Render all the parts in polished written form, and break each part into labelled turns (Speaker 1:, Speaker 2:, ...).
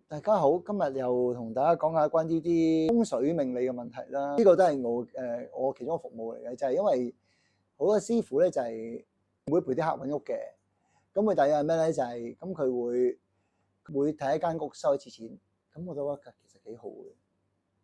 Speaker 1: 大家好，今日又同大家講下關於啲風水命理嘅問題啦。呢個都係我其中一個服務嚟嘅，就係因為好多師傅咧就係會陪啲客揾屋嘅。咁佢第二係咩咧？就係咁佢會睇一間屋收一次錢。咁我都覺得其實幾好嘅，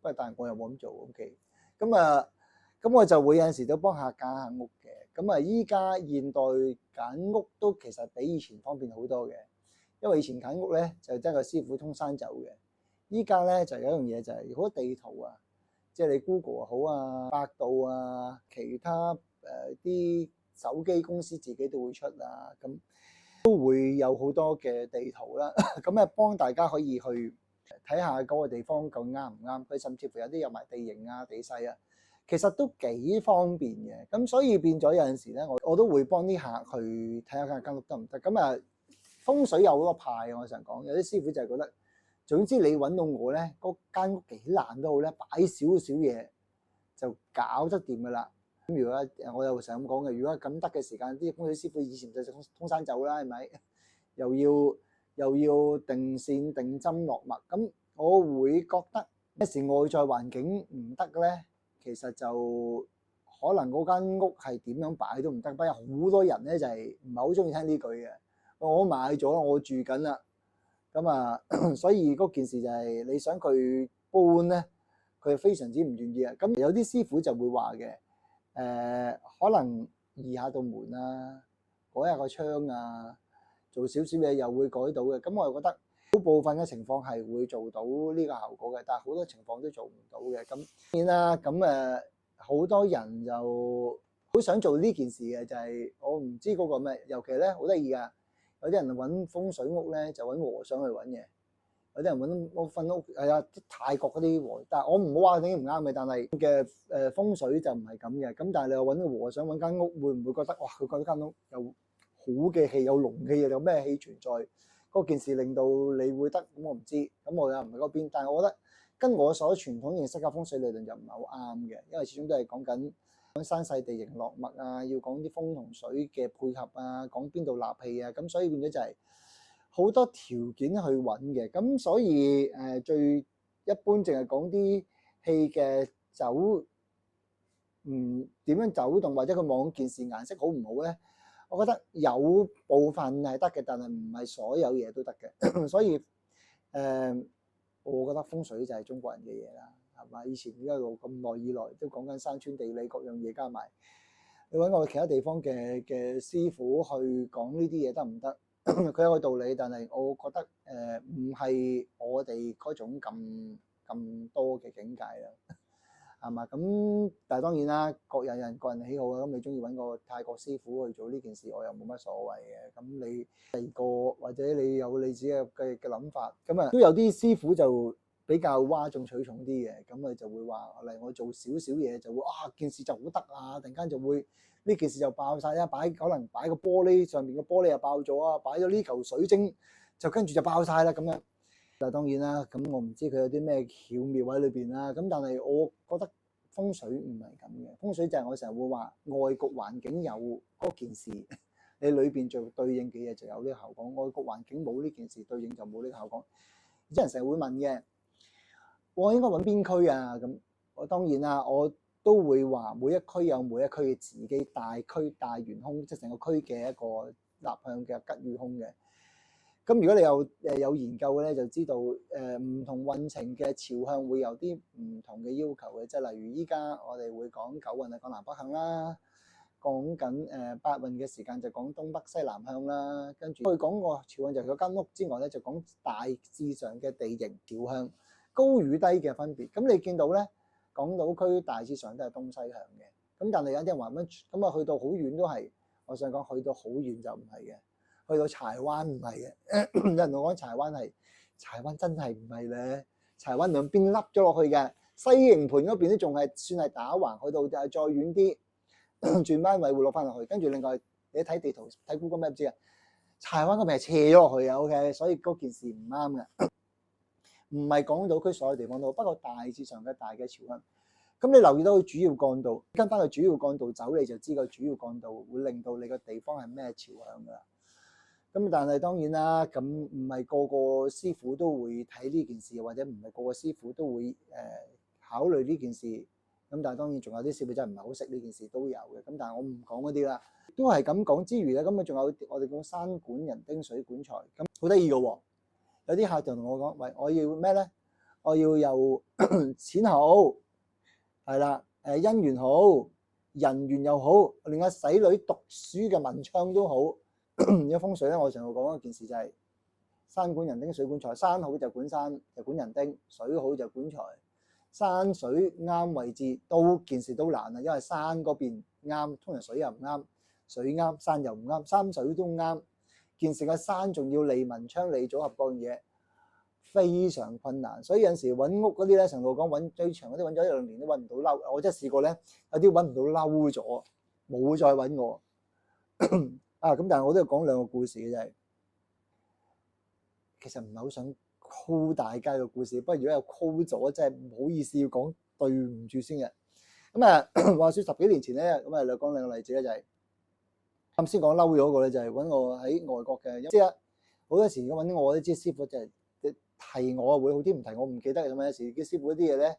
Speaker 1: 不過但係我又冇咁做 OK。咁我就會有陣時都幫客揀下屋嘅。咁依家現代揀屋都其實比以前方便好多嘅。因為以前揀屋咧就真係個師傅通山走嘅，依家咧就有一樣嘢就係好多地圖啊，即係你 Google 好啊、百度啊、其他啲手機公司自己都會出啊，咁都會有好多嘅地圖啦。咁幫大家可以去睇下嗰個地方究竟啱唔啱，佢甚至乎有啲有埋地形啊、地勢啊，其實都幾方便嘅。咁所以變咗有陣時咧，我都會幫啲客去睇下間屋得唔得。咁風水有好多派，我常講，有啲師傅就係覺得，總之你揾到我咧，嗰間屋幾爛都好咧，擺少少嘢就搞得掂噶啦。咁如果我又成日咁講嘅，如果咁得嘅時間，啲風水師傅以前就通山走啦，係咪？又要定線定針落墨，咁我會覺得一時外在環境唔得咧，其實就可能嗰間屋係點樣擺都唔得。不過好多人咧就係唔係好中意聽呢句嘅。我買咗，我住緊啦，咁所以嗰件事就係你想佢搬咧，佢非常之唔願意啊。咁有啲師傅就會話嘅，可能移下道門啊，改下個窗啊，做少少嘢又會改到嘅。咁我又覺得好部分嘅情況係會做到呢個效果嘅，但係好多情況都做唔到嘅。咁當然啦，咁好多人就好想做呢件事嘅，就係我唔知嗰個咩，尤其咧好得意㗎。有啲人揾風水屋咧，就揾和尚去揾嘅；有啲人揾屋瞓屋係啊，泰國嗰啲和，但係我唔好話啲唔啱嘅，但係嘅風水就唔係咁嘅。咁但係你又揾個和尚揾間屋，會唔會覺得哇？佢覺得間屋有好嘅氣，有龍氣，有咩氣存在？嗰件事令到你會得咁，我唔知。咁我又唔係嗰邊，但係我覺得跟我所傳統認識嘅風水理論就唔係好啱嘅，因為始終都係講緊山勢地形落脈啊，要講啲風同水嘅配合啊，講邊度納氣啊，咁所以變咗就係好多條件去揾嘅。咁所以最一般淨係講啲氣嘅走，點樣走動，或者佢望件事顏色好唔好咧？我覺得有部分係得嘅，但係唔係所有嘢都得嘅。所以我覺得風水就係中國人嘅嘢啦。係嘛？以前一路咁耐以來都講緊山川地理各樣嘢加埋，你揾我其他地方嘅師傅去講呢啲嘢得唔得？佢有個道理，但係我覺得唔係我哋嗰種咁多嘅境界啦，係嘛？咁但係當然啦，各人有各人喜好啊。咁你中意揾個泰國師傅去做呢件事，我又冇乜所謂嘅。咁你第二個或者你有你自己嘅諗法，咁都有啲師傅就比較嘩眾取寵啲嘅，咁就會話嚟我做少少嘢就會件事就好得啊，突然間就會呢件事就爆晒啦，可能擺個玻璃上面個玻璃又爆咗啊，擺咗呢嚿水晶就跟住就爆晒啦咁樣。但係當然啦，咁我唔知佢有啲咩巧妙喺裏邊啦。咁但係我覺得風水唔係咁嘅，風水就係我成日會話外局環境有嗰件事，你裏邊做對應嘅嘢就有呢個效果。外局環境冇呢件事對應就冇呢個效果。有啲人成日會問嘅，我應該揾邊區啊？咁我當然啦，我都會話每一區有每一區嘅自己大區大元兇，即係成個區嘅一個立向嘅吉與兇嘅。咁如果你有研究嘅咧，就知道唔同運程嘅朝向會有啲唔同嘅要求嘅，即係例如依家我哋會講九運係講南北向啦，講緊八運嘅時間就講東北西南向啦，跟住佢講個朝向就係嗰間屋之外咧，就講大致上嘅地形朝向高與低嘅分別。咁你見到咧，港島區大致上都係東西向嘅，咁但係有啲人話乜咁啊？去到好遠都係，我想講去到好遠就唔係嘅。去到柴灣唔係嘅，有人同我講柴灣真係唔係咧，柴灣兩邊凹咗落去嘅，西營盤嗰邊都仲係算係打橫，去到就係再遠啲，轉彎位會落翻落去。跟住另外你睇地圖睇 Google Map 知啊，柴灣嗰邊係斜咗落去嘅 ，OK， 所以嗰件事唔啱嘅，唔係港島區所有地方都，不過大致上嘅大嘅朝向。咁你留意到佢主要幹道，跟翻個主要幹道走，你就知個主要幹道會令到你個地方係咩朝向㗎啦。咁但係當然啦，咁唔係個個師傅都會睇呢件事，或者唔係個個師傅都會考慮呢件事。咁但係當然仲有啲師傅真係唔係好識呢件事都有嘅。咁但係我唔講嗰啲啦，都係咁講之餘咧，咁啊仲有我哋講山管人丁水管財，咁好得意嘅喎。有啲客就同我講：喂，我要咩咧？我要有錢好，係啦，姻緣好，人緣又好，連個仔女讀書嘅文昌都好。有風水咧，我成日講一件事就係山管人丁水管財，山好就管山，就管人丁；水好就管財。山水啱位置，都件事都難啊，因為山嗰邊啱，通常水又唔啱；水啱，山又唔啱，山水都啱。件事嘅山仲要利文昌利組合嗰樣嘢，非常困難。所以有陣時揾屋嗰啲咧，成度講揾最長嗰啲揾咗1-2年都揾唔到嬲。我真係試過咧，有啲揾唔到嬲咗，冇再揾我。啊咁，但係我都要講2個故事嘅，就係其實唔係好想 call 大家嘅故事，不過如果有 call 咗，真係唔好意思要講對唔住先嘅。咁啊，話説10幾年前咧，咁啊，講2個例子咧，就係啱先講嬲咗嗰個咧，就係揾我喺外國嘅，即係好多時如果揾我啲師傅就係提我會好啲，唔提我唔記得咁啊。有時啲師傅嗰啲嘢咧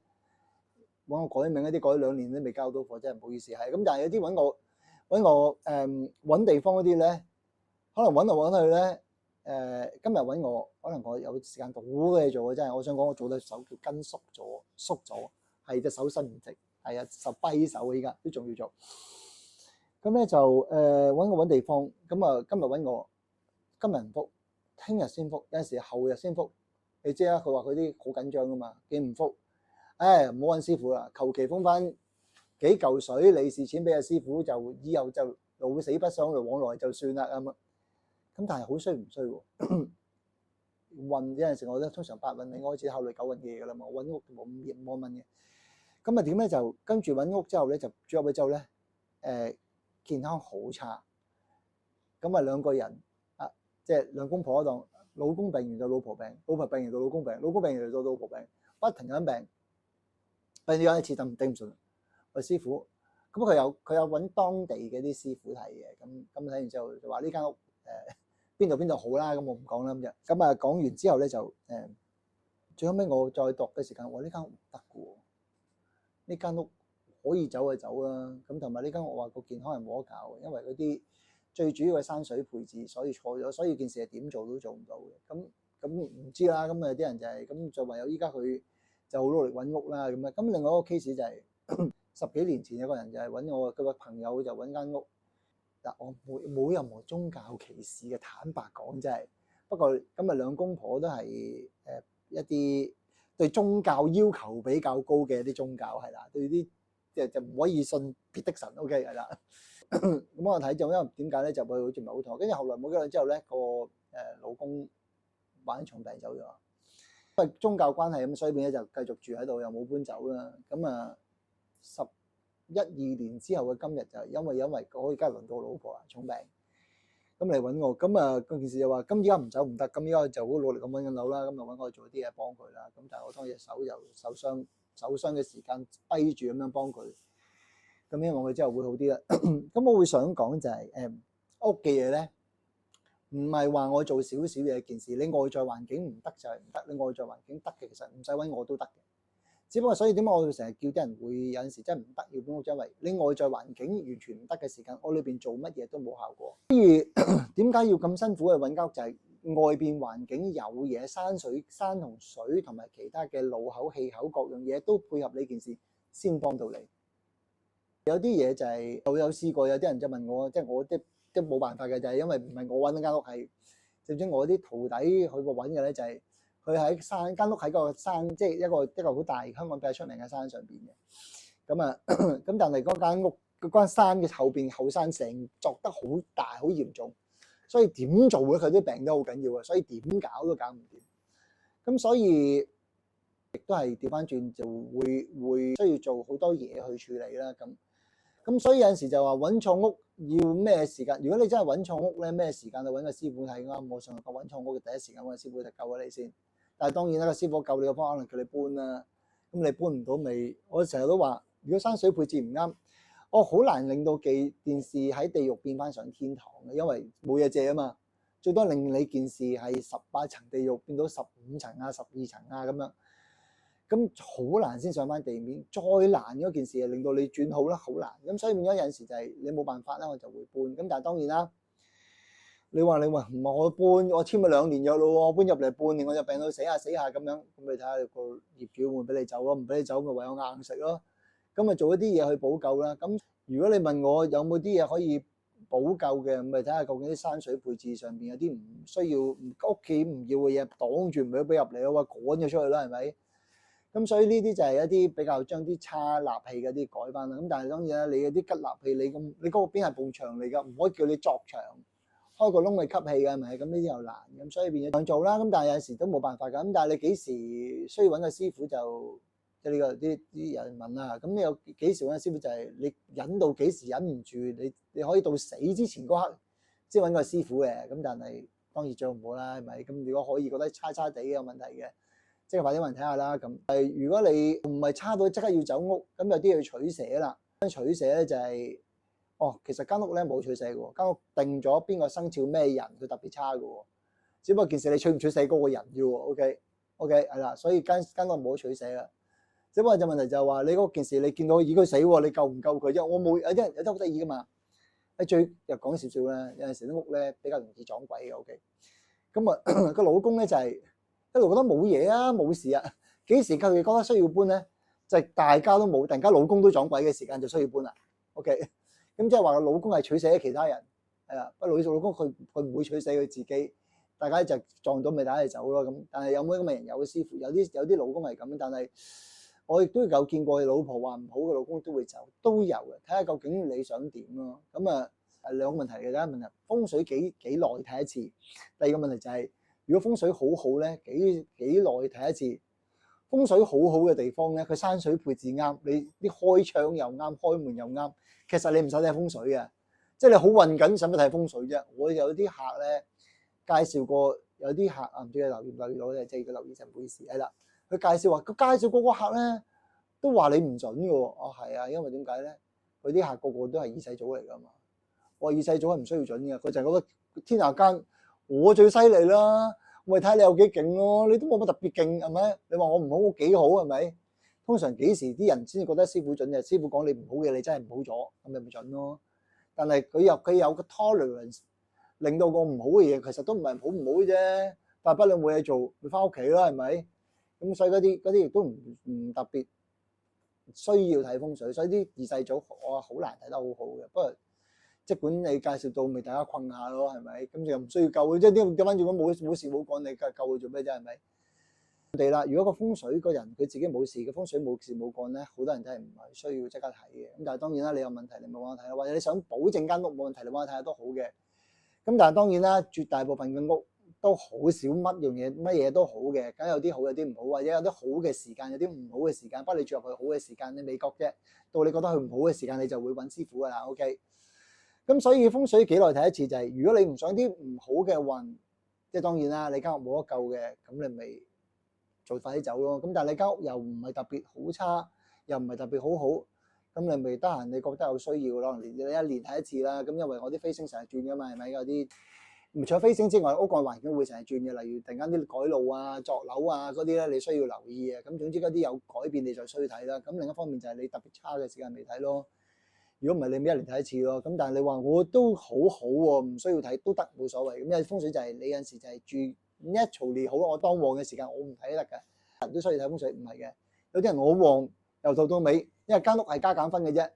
Speaker 1: 揾我改名，一啲改2年都未交到貨，真係唔好意思。係咁，但係有啲揾我揾地方嗰啲咧，可能揾嚟揾去咧。今日揾我，可能我有時間好多嘢做嘅，真係我想講我做到手叫筋縮咗，係隻手伸唔直，係啊，手跛手啊，依家都仲要做。咁咧就揾我揾地方，咁啊今日揾我，今日唔覆，聽日先覆，有陣時後日先覆。你知啦，佢話佢啲好緊張噶嘛，見唔覆，唔好揾師傅啦，求其封翻幾嚿水利是錢俾阿師傅，就以後就老死不相往來就算啦咁啊。咁但係好衰唔衰喎？運有陣時我咧通常8運，你開始考慮9運嘅嘢㗎啦嘛。我揾屋冇5蚊嘅，咁啊點咧就跟住揾屋之後咧就住入去之後咧，健康好差。咁啊2個人啊，即係兩公婆嗰檔，老公病完就老婆病，老婆病完就老公病，老公病完就老婆病，不停咁病。病咗有一次就頂唔順，個師傅咁佢有揾當地嘅啲師傅睇嘅，咁睇完之後就話呢間屋邊度好啦，咁我唔講啦咁就，咁啊講完之後咧就最後尾我再度嘅時間，我呢間屋唔得嘅喎，呢間屋可以走就走啦，咁同埋呢間屋話個健康係冇得搞嘅，因為嗰啲最主要嘅山水配置，所以錯咗，所以件事係點做都做唔到嘅，咁唔知啦，咁啊啲人就係咁就唯有依家佢就好努力揾屋啦咁啊，咁另外一個 case 就係10幾年前有個人就係揾我，佢個朋友就揾間屋。嗱，我冇任何宗教歧視嘅，坦白講真係。不過今日2公婆都係一啲對宗教要求比較高嘅一啲宗教係啦，對啲就唔可以信別的神 OK 係啦。咁我睇就因為點解咧，就會好似唔係好妥。跟住後來冇幾耐之後咧，個老公患重病走咗，因為宗教關係咁，所以變咗就繼續住喺度，又冇搬走啦。咁啊11-12年之後嘅今日就係因為我而家輪到老婆啊重病，咁嚟揾我，咁啊嗰件事就話，咁而家唔走唔得，咁而家就好努力咁揾緊樓啦，咁就揾我做啲嘢幫佢啦。咁但係我當隻手又受傷嘅時間跛住咁樣幫佢，咁希望佢之後會好啲啦。咁我會想講就係屋嘅嘢咧，唔係話我做少少嘅件事，你外在環境唔得就係唔得，你外在環境得嘅其實唔使揾我都得嘅。只不過所以點解我成日叫啲人會有陣時真係唔得要搬屋，因為你外在環境完全唔得嘅時間，屋裏邊做乜嘢都冇效果。所以點解要咁辛苦去揾間屋？就係外邊環境有嘢，山同水同埋其他嘅路口氣口各樣嘢都配合呢件事先幫到你。有啲嘢就係我有試過，有啲人就問我，即係我都冇辦法嘅，就係因為唔係我揾間屋，係甚至我啲徒弟去過揾嘅咧，就係。佢喺山間屋喺個山，即係一個好大香港比較出名嘅山上邊嘅。咁啊，咁但係嗰間屋嗰間山嘅後山成作得好大好嚴重，所以點做咧佢啲病都好緊要啊，所以點搞都搞唔掂。咁所以亦都係調翻轉就會需要做好多嘢去處理啦。咁所以有陣時就話揾錯屋要咩時間？如果你真係揾錯屋咧，咩時間去揾個師傅睇啱？我上個揾錯屋嘅第一時間揾個師傅就救咗你先。但係當然啦，個師傅救你嘅方法可能叫你搬啦，咁你搬唔到未？我成日都話，如果山水配置唔啱，我好難令到件事喺地獄變翻上天堂嘅，因為冇嘢借啊嘛。最多令你件事係18層地獄變到15層啊、12層啊咁樣，咁好難先上翻地面。再難嗰件事係令到你轉好啦，好難。咁所以變咗有陣時就係你冇辦法啦，我就會搬。咁但係當然啦，你話唔係我搬，我簽咗2年約咯，我搬入嚟半年我就病到死下咁樣，咁你睇下個業主會唔會俾你走咯？唔俾你走咪唯有硬食咯。咁咪做一啲嘢去補救啦。咁如果你問我有冇啲嘢可以補救嘅，咁咪睇下究竟啲山水配置上邊有啲唔需要屋企唔要嘅嘢擋住唔俾入嚟咯，趕咗出去啦，係咪？咁所以呢啲就係一啲比較將啲差納氣嗰啲改翻啦。咁但係當然啦，你嗰啲吉納氣，你嗰個邊係埲牆嚟㗎，唔可以叫你鑿牆開個窿去吸氣㗎，係咪？咁呢啲又難，咁所以變咗想做啦。咁但係有時都冇辦法㗎。咁但係你幾時需要揾個師傅就即係呢個啲人問啦。咁你有幾時揾個師傅就係你忍到幾時忍唔住，你可以到死之前嗰刻先揾個師傅嘅。咁但係當然最好唔好啦，係咪？咁如果可以覺得差啲有問題嘅，即係快啲揾人睇下啦。咁如果你唔係差到即刻要走屋，咁有啲要取捨啦。取捨咧就係其實間屋咧冇取捨嘅喎，間屋定咗邊個生肖咩人佢特別差嘅喎，只不過件事你取唔取捨嗰個人啫喎。OK 係啦，所以間屋冇取捨啦。只不過就問題就係話你嗰件事你見到以佢死喎，你救唔救佢啫？我冇有啲好得意㗎嘛。又講少少啦，有陣時啲屋咧比較容易撞鬼嘅。OK，咁啊個老公咧就係一路覺得冇嘢啊，冇事啊，幾時佢覺得需要搬咧？就係大家都冇，突然間老公都撞鬼嘅時間就需要搬啦。OK。咁即係話個老公係取捨其他人，係啊，不過老公佢唔會取捨佢自己，大家就撞到咪大家走咯咁。但係有冇咁嘅人？有嘅師傅，有啲老公係咁，但係我亦都有見過老婆話唔好嘅老公都會走，都有嘅。睇下究竟你想點咯。咁啊係兩個問題嘅。第一個問題風水幾耐睇一次，第二個問題就係如果風水好好咧，幾耐睇一次？風水好好嘅地方咧，佢山水配置啱，你啲開窗又啱，開門又啱。其實你唔使睇風水嘅，即係你好運緊，使乜睇風水啫？我有啲客咧介紹過，有啲客啊唔知你留意到咧，即係佢留意就唔好意思係啦。佢介紹話，佢介紹嗰個客咧都話你唔準嘅喎。係啊，因為點解咧？佢啲客個個都係二世祖嚟㗎嘛。我話二世祖係唔需要準嘅，佢就係覺得天下間我最犀利啦。我咪睇下你有幾勁咯，你都冇乜特別勁係咪？你話我唔好，我幾好係咪？通常幾時啲人先至覺得師傅準嘅？師傅講你唔好嘅，你真係唔好咗，咁咪唔準咯。但係佢有個 tolerance，令到個唔好嘅嘢其實都唔係好唔好啫。大不了冇嘢做，咪翻屋企啦，係咪？咁所以嗰啲亦都唔特別需要睇風水，所以啲二世祖我好難睇得好好嘅。不過即管你介紹到，咪大家困下咯，係咪？咁又唔需要救嘅，即係點翻轉講冇事冇幹，你救佢做咩啫？係咪？地啦，如果個風水個人佢自己冇事，個風水冇事冇幹咧，好多人真係唔係需要即刻睇嘅。咁但係當然啦，你有問題你冇幫我睇啦，或者你想保證間屋冇問題，你幫我睇下都好嘅。咁但係當然啦，絕大部分嘅屋都好少乜嘢都好嘅，梗有啲好有啲唔好，或者有啲好嘅時間，有啲唔好嘅時間。不過你住入去好嘅時間，你未覺啫。到你覺得佢唔好嘅時間，你就會揾師傅噶啦。OK。咁所以風水幾耐睇一次就係，如果你唔想啲唔好嘅運，即係當然啦，你間屋冇得救嘅，咁你咪做快啲走咯。咁但係你間屋又唔係特別好差，又唔係特別好好，咁你咪得閒你覺得有需要咯，你一年睇一次啦。咁因為我啲飛星成日轉噶嘛，係咪？有啲唔除咗飛星之外，屋外環境會成日轉嘅，例如突然間啲改路啊、作樓啊嗰啲咧，你需要留意嘅。咁總之嗰啲有改變你就需要睇啦。咁另一方面就係你特別差嘅時間未睇咯。如果唔係你咪一年睇一次咯。咁但係你話我都好好喎，唔需要睇都得，冇所謂。咁因為風水就係你有陣時就係住 naturally 好，我當旺嘅時間我唔睇得㗎。人都需要睇風水，唔係嘅。有啲人我旺由頭到尾，因為間屋係加減分嘅啫。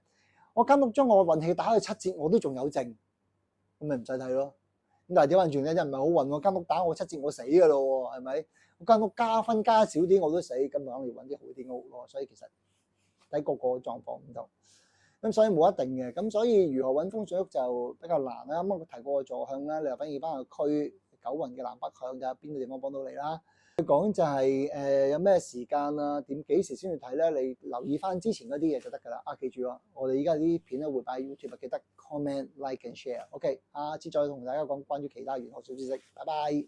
Speaker 1: 我間屋將我運氣打去7折，我都仲有剩，咁咪唔使睇咯。咁但係點解轉咧？真唔係好運喎，間屋打我7折，我死㗎咯喎，係咪？我間屋加分加少啲我都死，咁咪可能要揾啲好啲屋咯。所以其實睇個個狀況唔同。咁所以冇一定嘅，咁所以如何揾風水屋就比較難啦。咁我提過個坐向啦，你又反而翻個區九運嘅南北向睇下邊個地方幫到你啦。佢講就係有咩時間啊，幾時先去睇咧？你留意翻之前嗰啲嘢就得㗎啦。記住啊，我哋依家啲片咧會擺 YouTube，記得 comment、like and share。OK，下次再同大家講關於其他玄學小知識。拜拜。